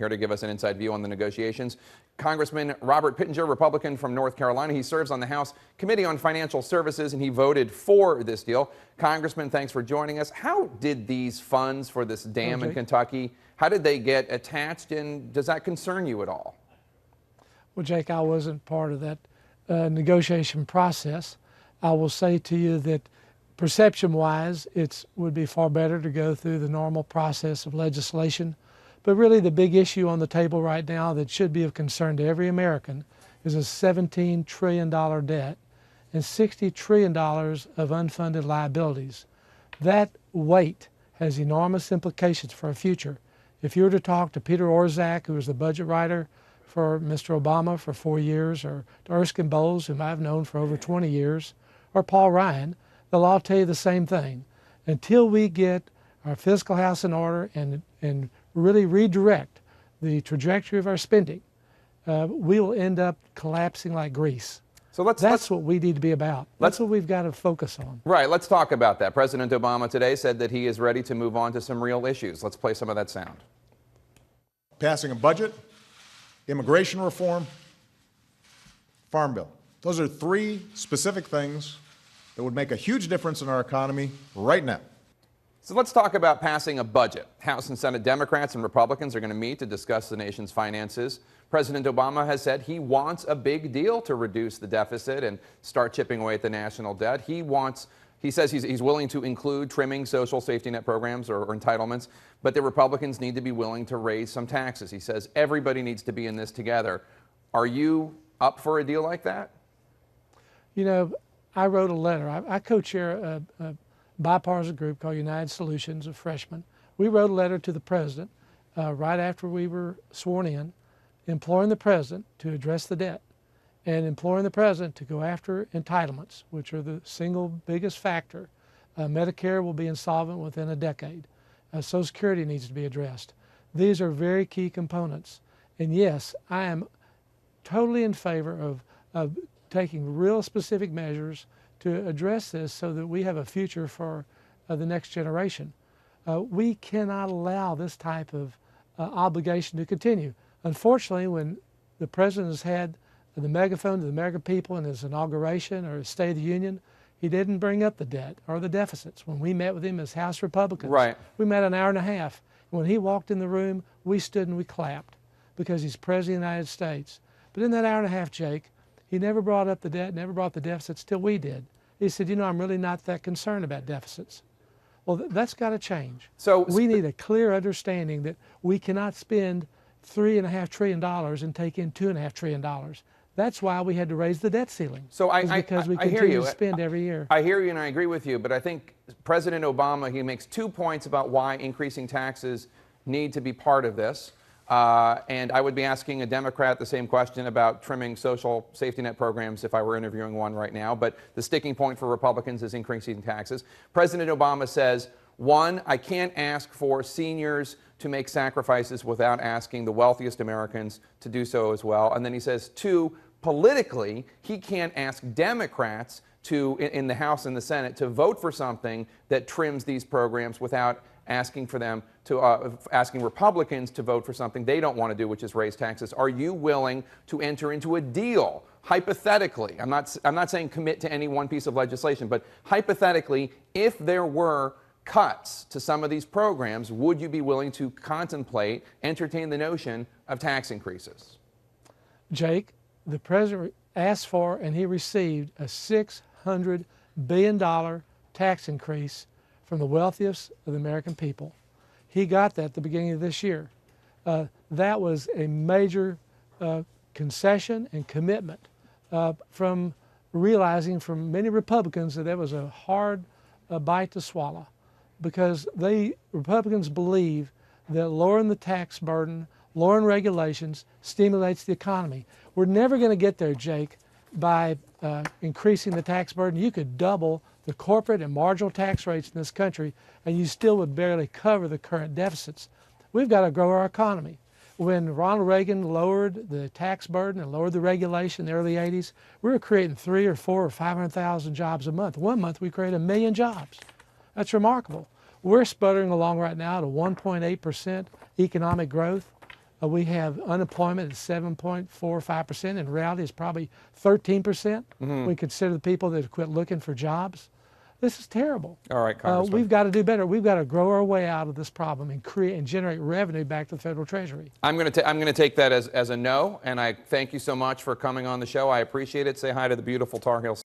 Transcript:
here to give us an inside view on the negotiations. Congressman Robert Pittenger, Republican from North Carolina. He serves on the House Committee on Financial Services, and he voted for this deal. Congressman, thanks for joining us. How did these funds for this dam in Kentucky, how did they get attached, and does that concern you at all? Well, Jake, I wasn't part of that negotiation process. I will say to you that perception-wise, it would be far better to go through the normal process of legislation. But really the big issue on the table right now that should be of concern to every American is a $17 trillion debt and $60 trillion of unfunded liabilities. That weight has enormous implications for our future. If you were to talk to Peter Orszag, who was the budget writer for Mr. Obama for 4 years, or to Erskine Bowles, whom I've known for over 20 years, or Paul Ryan, they'll all tell you the same thing. Until we get our fiscal house in order and really redirect the trajectory of our spending, we will end up collapsing like Greece. So that's what we need to be about. That's what we've got to focus on. Right, let's talk about that. President Obama today said that he is ready to move on to some real issues. Let's play some of that sound. Passing a budget, immigration reform, farm bill. Those are three specific things that would make a huge difference in our economy right now. So let's talk about passing a budget. House and Senate Democrats and Republicans are going to meet to discuss the nation's finances. President Obama has said he wants a big deal to reduce the deficit and start chipping away at the national debt. He says he's willing to include trimming social safety net programs or entitlements, but the Republicans need to be willing to raise some taxes. He says everybody needs to be in this together. Are you up for a deal like that? You know, I wrote a letter. I co-chair a bipartisan group called United Solutions of Freshmen. We wrote a letter to the president right after we were sworn in, imploring the president to address the debt and imploring the president to go after entitlements, which are the single biggest factor. Medicare will be insolvent within a decade. Social Security needs to be addressed. These are very key components. And yes, I am totally in favor of taking real specific measures to address this so that we have a future for the next generation. We cannot allow this type of obligation to continue. Unfortunately, when the president has had the megaphone to the American people in his inauguration or his State of the Union, he didn't bring up the debt or the deficits. When we met with him as House Republicans, we met an hour and a half. When he walked in the room, we stood and we clapped because he's President of the United States. But in that hour and a half, Jake, he never brought up the debt, never brought the deficits till we did. He said, you know, I'm really not that concerned about deficits. Well, that's got to change. So we need a clear understanding that we cannot spend $3.5 trillion and take in $2.5 trillion. That's why we had to raise the debt ceiling. So because we continue to spend every year. I hear you and I agree with you, but I think President Obama, he makes 2 points about why increasing taxes need to be part of this. And I would be asking a Democrat the same question about trimming social safety net programs if I were interviewing one right now. But the sticking point for Republicans is increasing taxes. President Obama says, one, I can't ask for seniors to make sacrifices without asking the wealthiest Americans to do so as well. And then he says, two, politically, he can't ask Democrats to, in the House and the Senate, to vote for something that trims these programs without asking for them to, asking Republicans to vote for something they don't want to do, which is raise taxes. Are you willing to enter into a deal, hypothetically? I'm not saying commit to any one piece of legislation, but hypothetically, if there were cuts to some of these programs, would you be willing to contemplate, entertain the notion of tax increases? Jake, the president asked for and he received a $600 billion tax increase from the wealthiest of the American people. He got that at the beginning of this year. That was a major concession and commitment from realizing from many Republicans that was a hard bite to swallow, because Republicans believe that lowering the tax burden, lowering regulations stimulates the economy. We're never going to get there, Jake, by increasing the tax burden. You could double the corporate and marginal tax rates in this country and you still would barely cover the current deficits. We've got to grow our economy. When Ronald Reagan lowered the tax burden and lowered the regulation in the early 80s, we were creating 3 or 4 or 500,000 jobs a month. One month we created 1 million jobs. That's remarkable. We're sputtering along right now at a 1.8% economic growth. We have unemployment at 7.45%. In reality, it's probably 13%. We consider the people that have quit looking for jobs. This is terrible. All right, Congressman. We've got to do better. We've got to grow our way out of this problem and create and generate revenue back to the federal treasury. I'm going to take that as a no, and I thank you so much for coming on the show. I appreciate it. Say hi to the beautiful Tar Heel